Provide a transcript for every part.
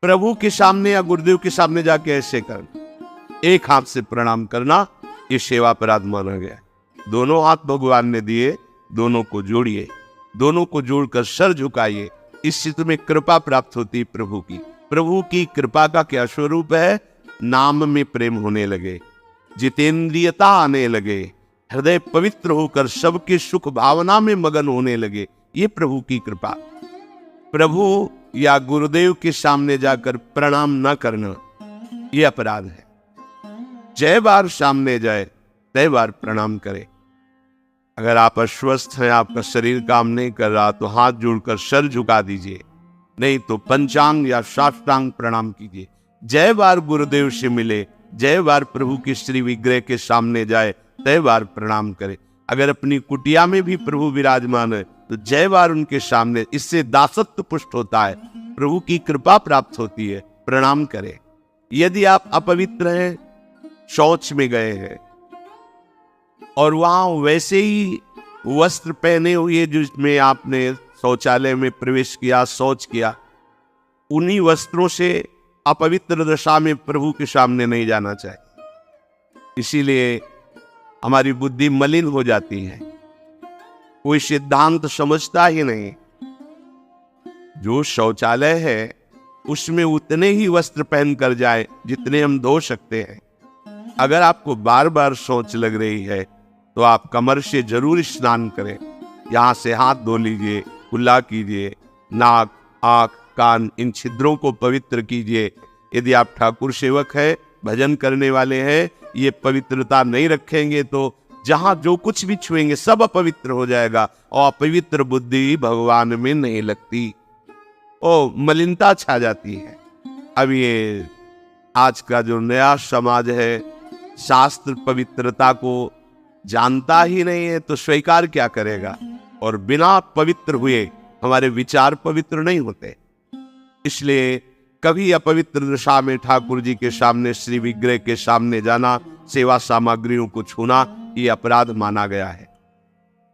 प्रभु के सामने या गुरुदेव के सामने जाके ऐसे करना, एक हाथ से प्रणाम करना, ये सेवा अपराध माना गया। दोनों हाथ भगवान ने दिए, दोनों को जोड़िए, दोनों को जोड़कर सर झुकाइए। इस चित्र में कृपा प्राप्त होती है प्रभु की। प्रभु की कृपा का क्या स्वरूप है? नाम में प्रेम होने लगे, जितेंद्रियता आने लगे, हृदय पवित्र होकर सबके सुख भावना में मगन होने लगे। ये प्रभु की कृपा। प्रभु या गुरुदेव के सामने जाकर प्रणाम न करना ये अपराध है। जय बार सामने जाए तय बार प्रणाम करे। अगर आप अस्वस्थ हैं, आपका शरीर काम नहीं कर रहा, तो हाथ जोड़कर सर झुका दीजिए, नहीं तो पंचांग या साष्टांग प्रणाम कीजिए। जय बार गुरुदेव से मिले, जय बार प्रभु के श्री विग्रह के सामने जाए, तय बार प्रणाम करे। अगर अपनी कुटिया में भी प्रभु विराजमान है तो जय बार उनके सामने, इससे दासत्व पुष्ट होता है, प्रभु की कृपा प्राप्त होती है, प्रणाम करें। यदि आप अपवित्र हैं, शौच में गए हैं और वहां वैसे ही वस्त्र पहने हुए जिसमें आपने शौचालय में प्रवेश किया, शौच किया, उन्हीं वस्त्रों से अपवित्र दशा में प्रभु के सामने नहीं जाना चाहिए। इसीलिए हमारी बुद्धि मलिन हो जाती है, कोई सिद्धांत समझता ही नहीं। जो शौचालय है उसमें उतने ही वस्त्र पहन कर जाए जितने हम धो सकते हैं। अगर आपको बार बार शौच लग रही है तो आप कमर से जरूर स्नान करें, यहाँ से हाथ धो लीजिए, कुल्ला कीजिए, नाक, आंख, कान, इन छिद्रों को पवित्र कीजिए। यदि आप ठाकुर सेवक हैं, भजन करने वाले हैं, ये पवित्रता नहीं रखेंगे तो जहां जो कुछ भी छुएंगे सब अपवित्र हो जाएगा, और अपवित्र बुद्धि भगवान में नहीं लगती, ओ मलिनता छा जाती है। अब ये आज का जो नया समाज है, शास्त्र पवित्रता को जानता ही नहीं है तो स्वीकार क्या करेगा, और बिना पवित्र हुए हमारे विचार पवित्र नहीं होते। इसलिए कभी अपवित्र दशा में ठाकुर जी के सामने, श्री विग्रह के सामने जाना, सेवा सामग्रियों को छूना, ये अपराध माना गया है।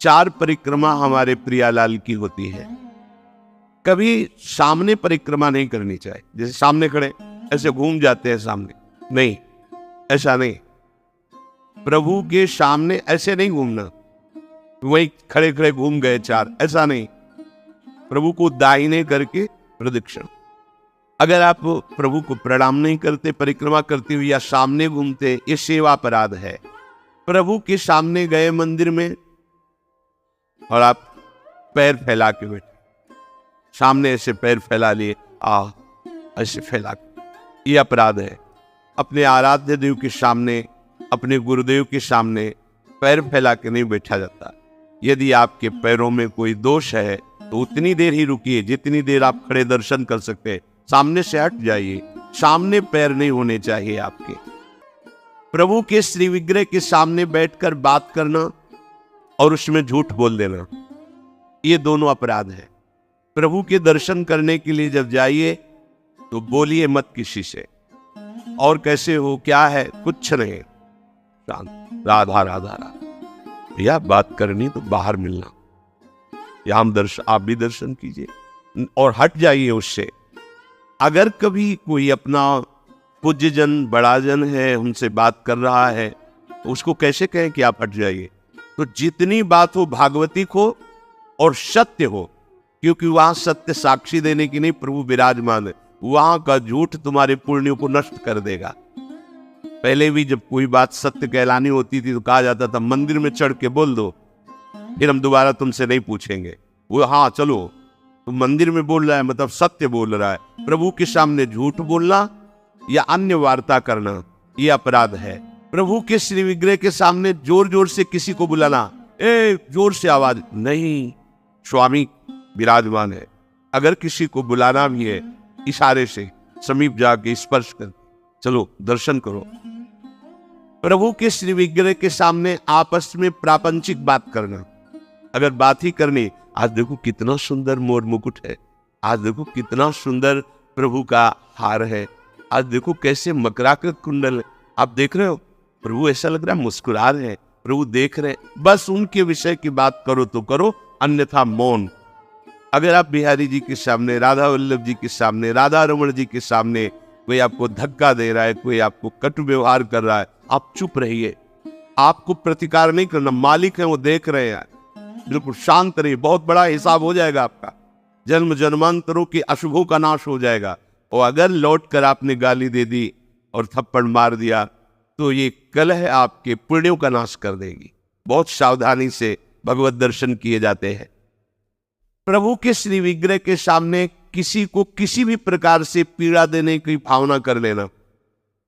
4 परिक्रमा हमारे प्रियालाल की होती है। कभी सामने परिक्रमा नहीं करनी चाहिए, जैसे सामने खड़े ऐसे घूम जाते हैं सामने, नहीं, ऐसा नहीं। प्रभु के सामने ऐसे नहीं घूमना, वही खड़े खड़े घूम गए 4, ऐसा नहीं। प्रभु को दाहिने करके प्रदक्षिण। अगर आप प्रभु को प्रणाम नहीं करते, परिक्रमा करते हुए या सामने घूमते, ये सेवा अपराध है। प्रभु के सामने गए मंदिर में और आप पैर फैला के बैठे, सामने ऐसे पैर फैला लिए, ऐसे फैला के, ये अपराध है। अपने आराध्य देव के सामने, अपने गुरुदेव के सामने पैर फैला के नहीं बैठा जाता। यदि आपके पैरों में कोई दोष है तो उतनी देर ही रुकिए जितनी देर आप खड़े दर्शन कर सकते हैं। सामने से हट जाइए, सामने पैर नहीं होने चाहिए आपके। प्रभु के श्री विग्रह के सामने बैठकर बात करना और उसमें झूठ बोल देना, ये दोनों अपराध है। प्रभु के दर्शन करने के लिए जब जाइए तो बोलिए मत किसी से, और कैसे हो, क्या है, कुछ नहीं, राधा राधा राधा। भैया बात करनी तो बाहर मिलना, या हम दर्शन, आप भी दर्शन कीजिए और हट जाइए उससे। अगर कभी कोई अपना पूज्य जन, बड़ा जन है, उनसे बात कर रहा है तो उसको कैसे कहें कि आप हट जाइए? तो जितनी बात हो भागवतिक हो और सत्य हो, क्योंकि वहां सत्य साक्षी देने की नहीं, प्रभु विराजमान है। वहां का झूठ तुम्हारे पुण्यों को नष्ट कर देगा। पहले भी जब कोई बात सत्य कहलानी होती थी तो कहा जाता था मंदिर में चढ़ के बोल दो, फिर हम दोबारा तुमसे नहीं पूछेंगे। वो हाँ चलो, तो मंदिर में बोल रहा है मतलब सत्य बोल रहा है। प्रभु के सामने झूठ बोलना या अन्य वार्ता करना ये अपराध है। प्रभु के श्री विग्रह के सामने जोर जोर से किसी को बुलाना, जोर से आवाज नहीं, स्वामी विराजमान है। अगर किसी को बुलाना भी है, इशारे से समीप जाके स्पर्श कर, चलो दर्शन करो। प्रभु के श्री विग्रह के सामने आपस में प्रापंचिक बात करना, अगर बात ही करनी, आज देखो कितना सुंदर मोर मुकुट है, आज देखो कितना सुंदर प्रभु का हार है, आज देखो कैसे मकराकृत कुंडल है, आप देख रहे हो, प्रभु ऐसा लग रहा है मुस्कुरा रहे हैं, प्रभु देख रहे हैं। बस उनके विषय की बात करो तो करो, अन्यथा मौन। अगर आप बिहारी जी के सामने, राधा वल्लभ जी के सामने, राधा रमण जी के सामने कोई आपको धक्का दे रहा है, कोई आपको कटु व्यवहार कर रहा है, आप चुप रहिए। आपको प्रतिकार नहीं करना, मालिक है वो देख रहे हैं, बिल्कुल शांत रहिए। बहुत बड़ा हिसाब हो जाएगा आपका, जन्म जन्मांतरों के अशुभों का नाश हो जाएगा। और अगर लौट कर आपने गाली दे दी और थप्पड़ मार दिया तो ये कलह आपके पुण्यों का नाश कर देगी। बहुत सावधानी से भगवत दर्शन किए जाते हैं। प्रभु के श्री विग्रह के सामने किसी को किसी भी प्रकार से पीड़ा देने की भावना कर लेना,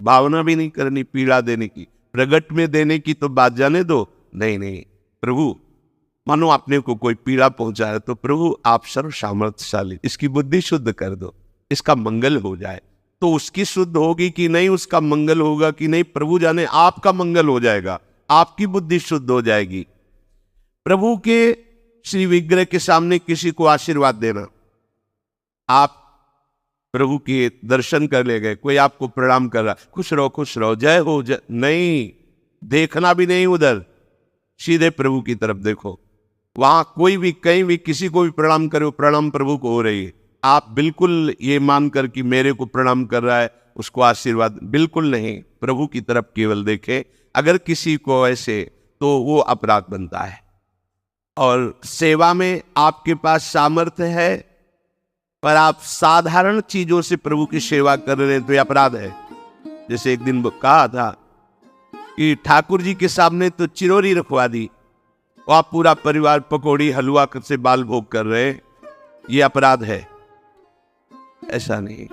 भावना भी नहीं करनी पीड़ा देने की। प्रगट में देने की तो बात जाने दो, नहीं नहीं, प्रभु मानो आपने को कोई पीड़ा पहुंचा है तो प्रभु आप सर्व सामर्थ्यशाली, इसकी बुद्धि शुद्ध कर दो, इसका मंगल हो जाए। तो उसकी शुद्ध होगी कि नहीं, उसका मंगल होगा कि नहीं, प्रभु जाने। आपका मंगल हो जाएगा, आपकी बुद्धि शुद्ध हो जाएगी। प्रभु के श्री विग्रह के सामने किसी को आशीर्वाद देना, आप प्रभु के दर्शन कर ले गए, कोई आपको प्रणाम कर रहा, खुश रहो, जय हो, जय, नहीं, देखना भी नहीं उधर, सीधे प्रभु की तरफ देखो। वहां कोई भी कहीं भी किसी को भी प्रणाम करो, प्रणाम प्रभु को हो रही है। आप बिल्कुल ये मानकर कि मेरे को प्रणाम कर रहा है उसको आशीर्वाद, बिल्कुल नहीं, प्रभु की तरफ केवल देखें। अगर किसी को ऐसे तो वो अपराध बनता है। और सेवा में आपके पास सामर्थ्य है पर आप साधारण चीजों से प्रभु की सेवा कर रहे हैं तो ये अपराध है। जैसे एक दिन कहा था कि ठाकुर जी के सामने तो चिरौरी रखवा दी, और आप पूरा परिवार पकौड़ी हलवा से बाल भोग कर रहे हैं, ये अपराध है। ऐसा नहीं।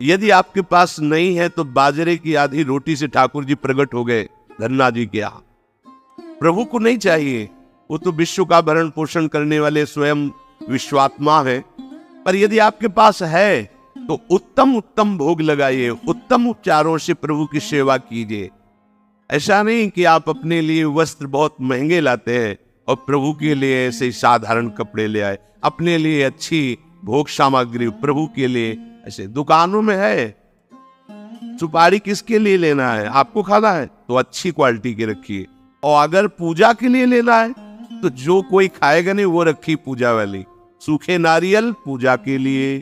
यदि आपके पास नहीं है तो बाजरे की आधी रोटी से ठाकुर जी प्रकट हो गए धन्ना जी के यहाँ। प्रभु को नहीं चाहिए, वो तो विश्व का भरण पोषण करने वाले स्वयं विश्वात्मा है। पर यदि आपके पास है तो उत्तम उत्तम भोग लगाइए, उत्तम उपचारों से प्रभु की सेवा कीजिए। ऐसा नहीं कि आप अपने लिए वस्त्र बहुत महंगे लाते हैं और प्रभु के लिए ऐसे साधारण कपड़े ले आए, अपने लिए अच्छी भोग सामग्री प्रभु के लिए। ऐसे दुकानों में है, सुपारी किसके लिए लेना है, आपको खाना है तो अच्छी क्वालिटी की रखिए, और अगर पूजा के लिए लेना है तो जो कोई खाएगा नहीं वो रखी पूजा वाली। सूखे नारियल पूजा के लिए,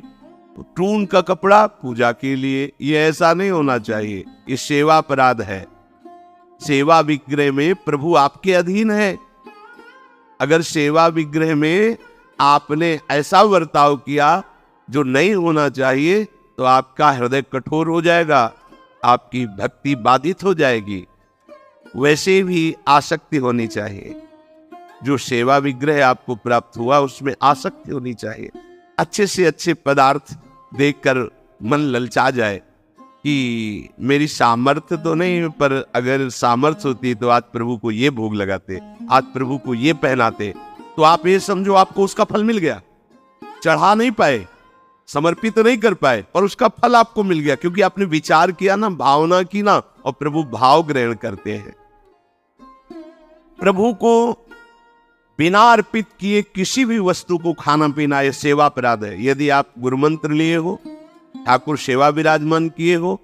टून का कपड़ा पूजा के लिए, ये ऐसा नहीं होना चाहिए, ये सेवा अपराध है। सेवा विग्रह में प्रभु आपके अधीन है। अगर सेवा विग्रह में आपने ऐसा बर्ताव किया जो नहीं होना चाहिए तो आपका हृदय कठोर हो जाएगा, आपकी भक्ति बाधित हो जाएगी। वैसे भी आसक्ति होनी चाहिए। जो सेवा विग्रह आपको प्राप्त हुआ उसमें आसक्ति होनी चाहिए। अच्छे से अच्छे पदार्थ देखकर मन ललचा जाए कि मेरी सामर्थ्य तो नहीं, पर अगर सामर्थ्य होती तो आज प्रभु को ये भोग लगाते, आज प्रभु को ये पहनाते, तो आप ये समझो आपको उसका फल मिल गया। चढ़ा नहीं पाए, समर्पित नहीं कर पाए, पर उसका फल आपको मिल गया, क्योंकि आपने विचार किया ना, भावना की ना, और प्रभु भाव ग्रहण करते हैं। प्रभु को बिना अर्पित किए किसी भी वस्तु को खाना पीना ये सेवा अपराध है। यदि आप गुरुमंत्र लिए हो, ठाकुर सेवा विराजमान किए हो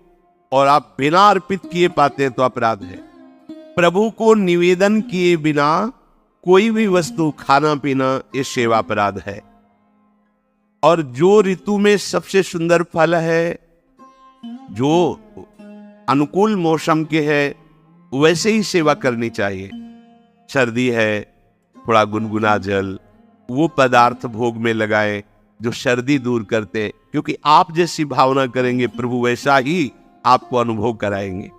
और आप बिना अर्पित किए पाते हैं तो अपराध है। प्रभु को निवेदन किए बिना कोई भी वस्तु खाना पीना ये सेवा अपराध है। और जो ऋतु में सबसे सुंदर फल है, जो अनुकूल मौसम के है, वैसे ही सेवा करनी चाहिए। सर्दी है, थोड़ा गुनगुना जल, वो पदार्थ भोग में लगाए जो सर्दी दूर करते, क्योंकि आप जैसी भावना करेंगे प्रभु वैसा ही आपको अनुभव कराएंगे।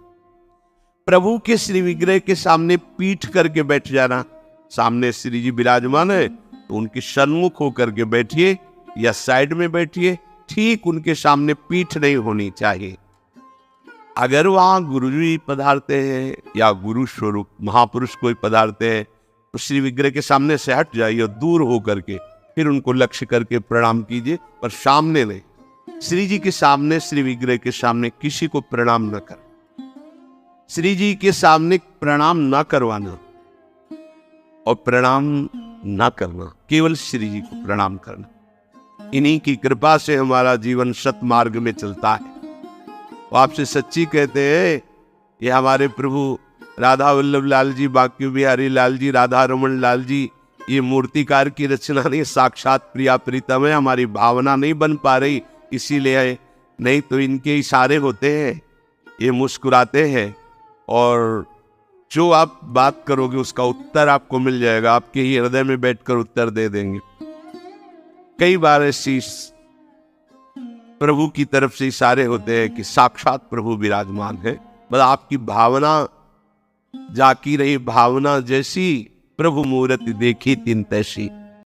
प्रभु के श्री विग्रह के सामने पीठ करके बैठ जाना। सामने श्री जी विराजमान है तो उनके सन्मुख होकर के बैठिए या साइड में बैठिए, ठीक उनके सामने पीठ नहीं होनी चाहिए। अगर वहां गुरु जी पधारते हैं या गुरु स्वरूप महापुरुष कोई पधारते हैं तो श्री विग्रह के सामने से हट जाइए और दूर होकर के फिर उनको लक्ष्य करके प्रणाम कीजिए, पर सामने नहीं। श्री जी के सामने, श्री विग्रह के सामने किसी को प्रणाम न कर, श्री जी के सामने प्रणाम न करवाना और प्रणाम न करना, केवल श्री जी को प्रणाम करना। इन्हीं की कृपा से हमारा जीवन सतमार्ग में चलता है। वो आपसे सच्ची कहते हैं, ये हमारे प्रभु राधा वल्लभ लाल जी, बांके बिहारी लाल जी, राधा रमन लाल जी, ये मूर्तिकार की रचना नहीं, साक्षात प्रिया प्रीतम है, हमारी भावना नहीं बन पा रही इसीलिए, नहीं तो इनके इशारे होते हैं, ये मुस्कुराते हैं और जो आप बात करोगे उसका उत्तर आपको मिल जाएगा, आपके ही हृदय में बैठकर उत्तर दे देंगे। कई बार ऐसी प्रभु की तरफ से इशारे होते हैं कि साक्षात प्रभु विराजमान है, मतलब आपकी भावना जाकी रही, भावना जैसी प्रभु मूर्ति देखी तिन तैसी।